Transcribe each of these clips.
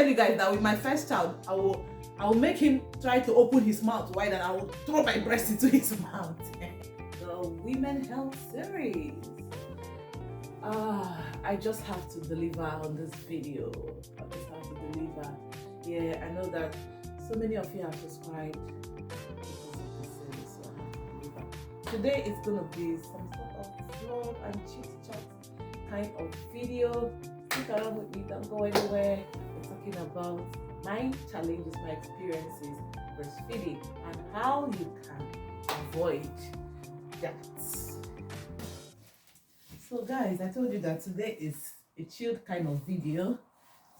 tell you guys that with my first child, I will make him try to open his mouth wide and I will throw my breast into his mouth. The Women Health Series. I just have to deliver on this video. I just have to deliver. Yeah, I know that so many of you have subscribed because of this series, so I have to deliver. Today it's gonna be some sort of vlog and chit chat kind of video. Stick around with me, don't go anywhere. We're talking about my challenges, my experiences breastfeeding, and how you can avoid that. So guys, I told you that today is a chilled kind of video.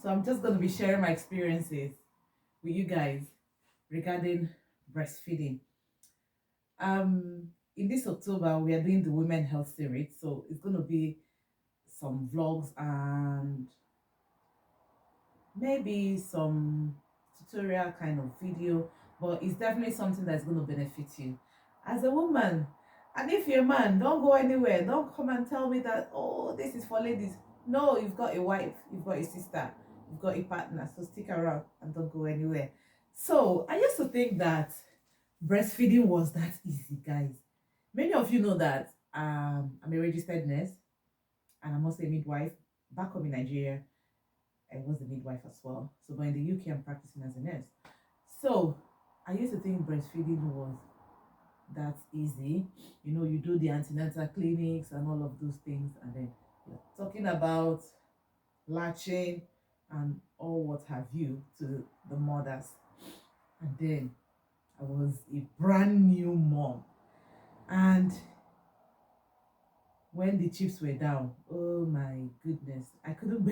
So I'm just going to be sharing my experiences with you guys regarding breastfeeding. In this October, we are doing the Women Health Series. So it's going to be some vlogs and maybe some tutorial kind of video. But it's definitely something that's going to benefit you as a woman. And if you're a man, don't go anywhere. Don't come and tell me that, oh, this is for ladies. No, you've got a wife, you've got a sister, you've got a partner. So stick around and don't go anywhere. So I used to think that breastfeeding was that easy, guys. Many of you know that I'm a registered nurse and I'm also a midwife. Back home in Nigeria, I was a midwife as well. So but in the UK, I'm practicing as a nurse. So I used to think breastfeeding was that's easy. You know, you do the antenatal clinics and all of those things, and then you're talking about latching and all what have you to the mothers. And then I was a brand new mom, and when the chips were down, oh my goodness, I couldn't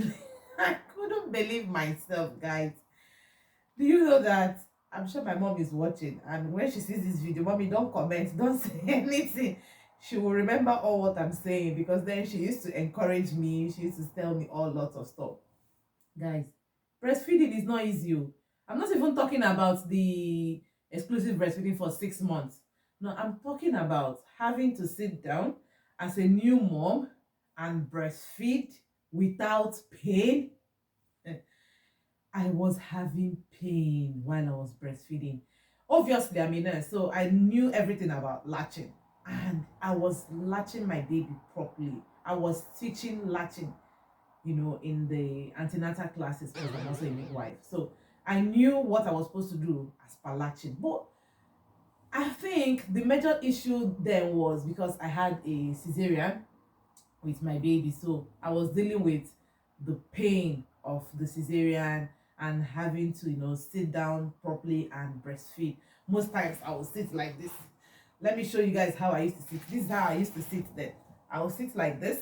believe myself, guys. Do you know that I'm sure my mom is watching, and when she sees this video, mommy, don't comment, don't say anything. She will remember all what I'm saying, because then she used to encourage me. She used to tell me all lots of stuff. Guys, breastfeeding is not easy. I'm not even talking about the exclusive breastfeeding for 6 months. No, I'm talking about having to sit down as a new mom and breastfeed without pain. I was having pain while I was breastfeeding. Obviously, I'm a nurse, so I knew everything about latching. And I was latching my baby properly. I was teaching latching, you know, in the antenatal classes because I'm also a midwife. So I knew what I was supposed to do as per latching. But I think the major issue then was because I had a cesarean with my baby. So I was dealing with the pain of the cesarean and having to, you know, sit down properly and breastfeed. Most times I will sit like this. Let me show you guys how I used to sit. This is how I used to sit then. I will sit like this,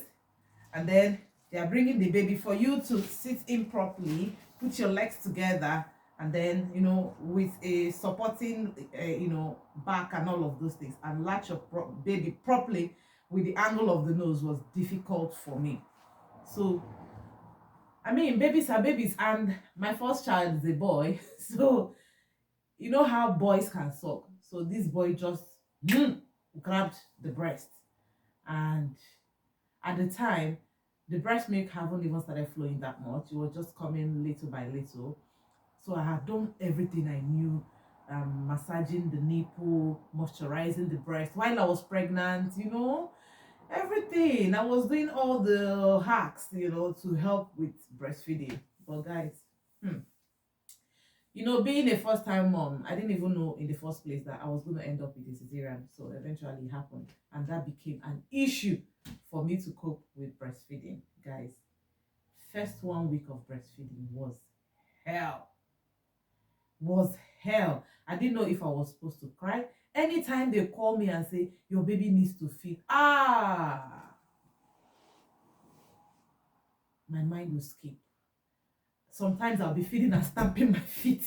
and then they are bringing the baby for you to sit in properly, put your legs together, and then, you know, with a supporting, you know, back and all of those things, and latch your baby properly with the angle of the nose was difficult for me. So I mean, babies are babies, and my first child is a boy. So, you know how boys can suck. So this boy just grabbed the breast. And at the time, the breast milk haven't even started flowing that much. It was just coming little by little. So I had done everything I knew. Massaging the nipple, moisturizing the breast while I was pregnant, you know. Everything. I was doing all the hacks, you know, to help with breastfeeding. But guys, you know, being a first-time mom, I didn't even know in the first place that I was going to end up with a cesarean. So eventually it happened, and that became an issue for me to cope with breastfeeding. Guys, first 1 week of breastfeeding was hell. I didn't know if I was supposed to cry. Anytime they call me and say, your baby needs to feed, my mind will skip. Sometimes I'll be feeding and stamping my feet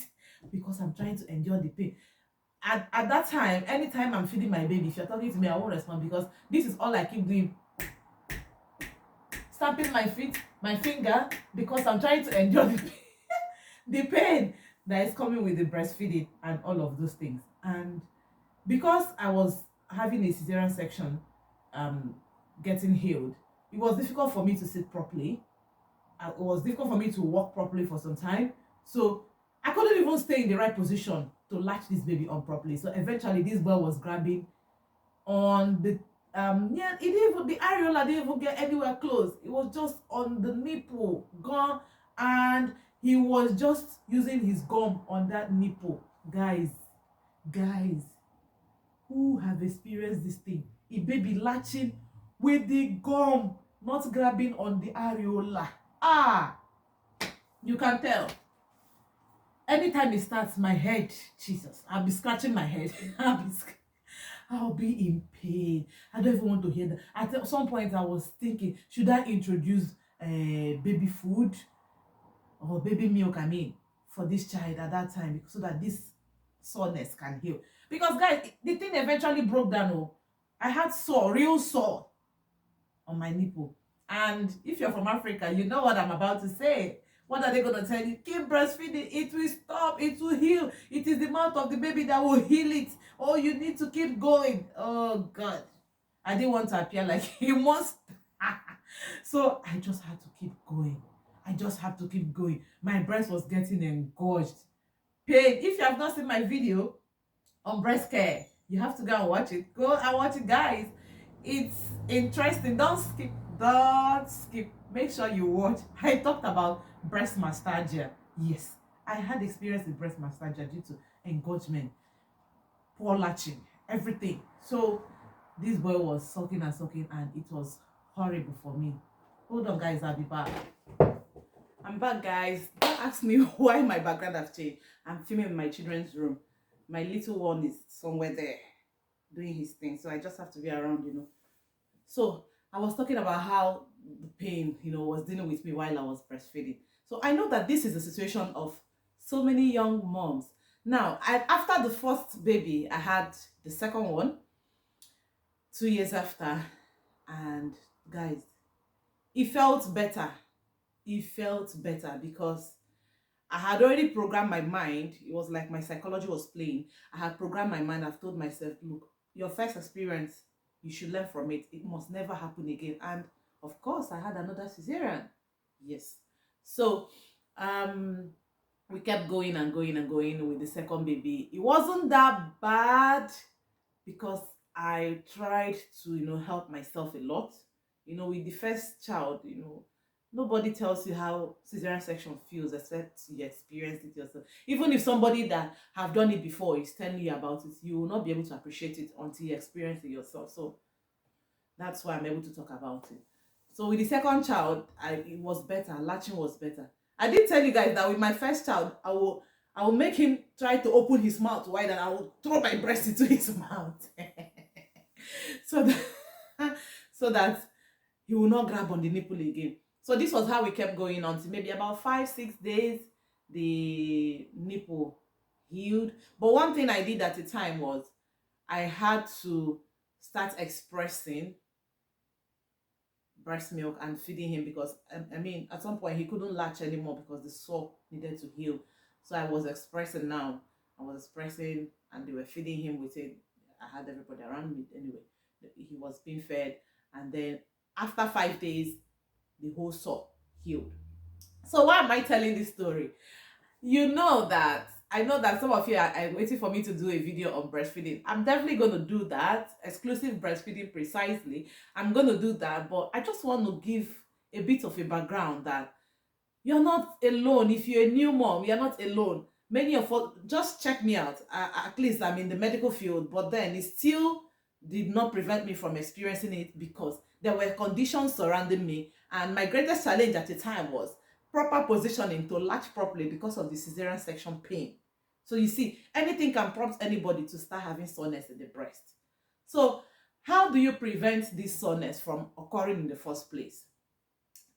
because I'm trying to endure the pain. At that time, anytime I'm feeding my baby, if you're talking to me, I won't respond, because this is all I keep doing. Stamping my feet, my finger, because I'm trying to endure the pain, the pain that is coming with the breastfeeding and all of those things. And because I was having a cesarean section getting healed, it was difficult for me to sit properly. It was difficult for me to walk properly for some time, So I couldn't even stay in the right position to latch this baby on properly. So eventually this boy was grabbing on the yeah, it didn't even, the areola didn't even get anywhere close. It was just on the nipple gone, and he was just using his gum on that nipple. Guys, who have experienced this thing? A baby latching with the gum, not grabbing on the areola. Ah, you can tell. Anytime it starts, my head, Jesus, I'll be scratching my head. I'll be in pain. I don't even want to hear that. At some point, I was thinking, should I introduce baby food or baby milk, I mean, for this child at that time, so that this soreness can heal. Because, guys, the thing eventually broke down. Oh, I had sore, real sore on my nipple. And if you're from Africa, you know what I'm about to say. What are they going to tell you? Keep breastfeeding. It will stop. It will heal. It is the mouth of the baby that will heal it. Oh, you need to keep going. Oh, God. I didn't want to appear like he wants. So I just had to keep going. I just had to keep going. My breast was getting engorged. Pain. If you have not seen my video on breast care, you have to go and watch it. Go and watch it, guys. It's interesting. Don't skip. Make sure you watch. I talked about breast mastalgia. Yes, I had experience with breast mastalgia due to engorgement, poor latching, everything. So this boy was sucking and sucking, and it was horrible for me. Hold on, guys, I'll be back. I'm back, guys. Don't ask me why my background has changed. I'm filming in my children's room. My little one is somewhere there doing his thing, so I just have to be around. So I was talking about how the pain, was dealing with me while I was breastfeeding. So I know that this is a situation of so many young moms. Now, after the first baby, I had the second one 2 years after, and guys, it felt better. It felt better because I had already programmed my mind. It was like my psychology was playing. I had programmed my mind. I've told myself, look, your first experience, you should learn from it. It must never happen again. And of course, I had another cesarean. Yes. So we kept going and going and going with the second baby. It wasn't that bad because I tried to, help myself a lot. With the first child, nobody tells you how cesarean section feels except you experience it yourself. Even if somebody that have done it before is telling you about it, you will not be able to appreciate it until you experience it yourself. So that's why I'm able to talk about it. So with the second child, it was better. Latching was better. I did tell you guys that with my first child, I will make him try to open his mouth wide, and I will throw my breast into his mouth. so that so that he will not grab on the nipple again. So this was how we kept going on until maybe about 5-6 days the nipple healed. But one thing I did at the time was I had to start expressing breast milk and feeding him, because I mean, at some point he couldn't latch anymore because the sore needed to heal. So I was expressing now. I was expressing, and they were feeding him with it. I had everybody around me anyway. He was being fed, and then after 5 days, the whole sore healed. So why am I telling this story? I know that some of you are waiting for me to do a video on breastfeeding. I'm definitely going to do that. Exclusive breastfeeding precisely. I'm going to do that. But I just want to give a bit of a background that you're not alone. If you're a new mom, you're not alone. Many of us, just check me out. At least I'm in the medical field. But then it still did not prevent me from experiencing it, because there were conditions surrounding me. And my greatest challenge at the time was proper positioning to latch properly because of the cesarean section pain. So you see, anything can prompt anybody to start having soreness in the breast. So how do you prevent this soreness from occurring in the first place?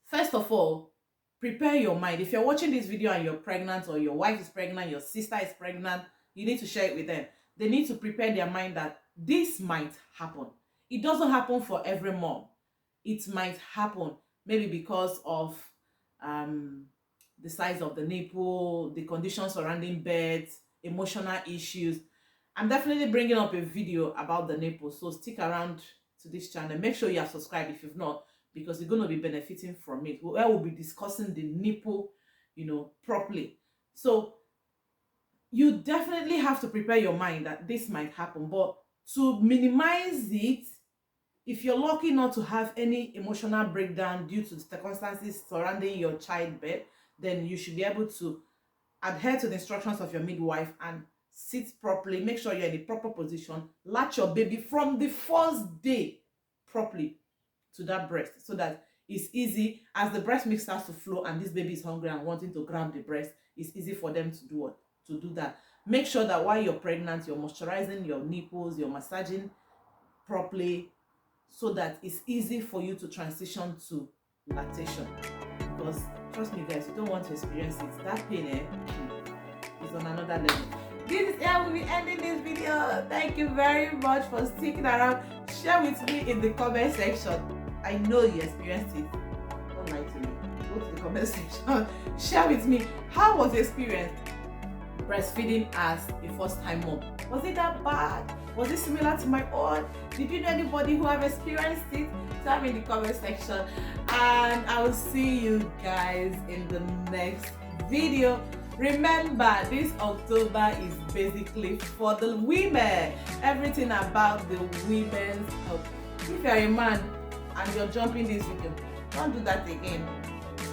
First of all, prepare your mind. If you're watching this video and you're pregnant, or your wife is pregnant, your sister is pregnant, you need to share it with them. They need to prepare their mind that this might happen. It doesn't happen for every mom. It might happen maybe because of the size of the nipple, the conditions surrounding birth, emotional issues. I'm definitely bringing up a video about the nipple, so stick around to this channel. Make sure you are subscribed if you've not, because you're going to be benefiting from it. We'll be discussing the nipple, properly. So you definitely have to prepare your mind that this might happen. But to minimize it, if you're lucky not to have any emotional breakdown due to the circumstances surrounding your childbirth, then you should be able to adhere to the instructions of your midwife and sit properly. Make sure you're in the proper position. Latch your baby from the first day properly to that breast, so that it's easy as the breast milk starts to flow and this baby is hungry and wanting to grab the breast. It's easy for them to do what? To do that. Make sure that while you're pregnant, you're moisturizing your nipples, you're massaging properly, so that it's easy for you to transition to lactation. Because trust me guys, you don't want to experience it. That pain is on another level. This is how we'll be ending this video. Thank you very much for sticking around. Share with me in the comment section. I know you experienced it. Don't lie to me. Go to the comment section. Share with me, how was the experience breastfeeding as a first-time mom? Was it that bad? Was it similar to my own? Did you know anybody who have experienced it? Tell me in the comment section, and I will see you guys in the next video. Remember, this October is basically for the women. Everything about the women's health. If you're a man and you're jumping this video, don't do that again.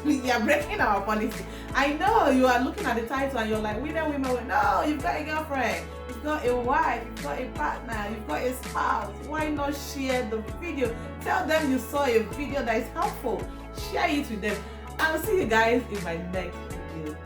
You're breaking our policy. I know you are looking at the title and you're like, women. No, you've got a girlfriend, you've got a wife, you've got a partner, you've got a spouse. Why not share the video? Tell them you saw a video that is helpful. Share it with them. I'll see you guys in my next video.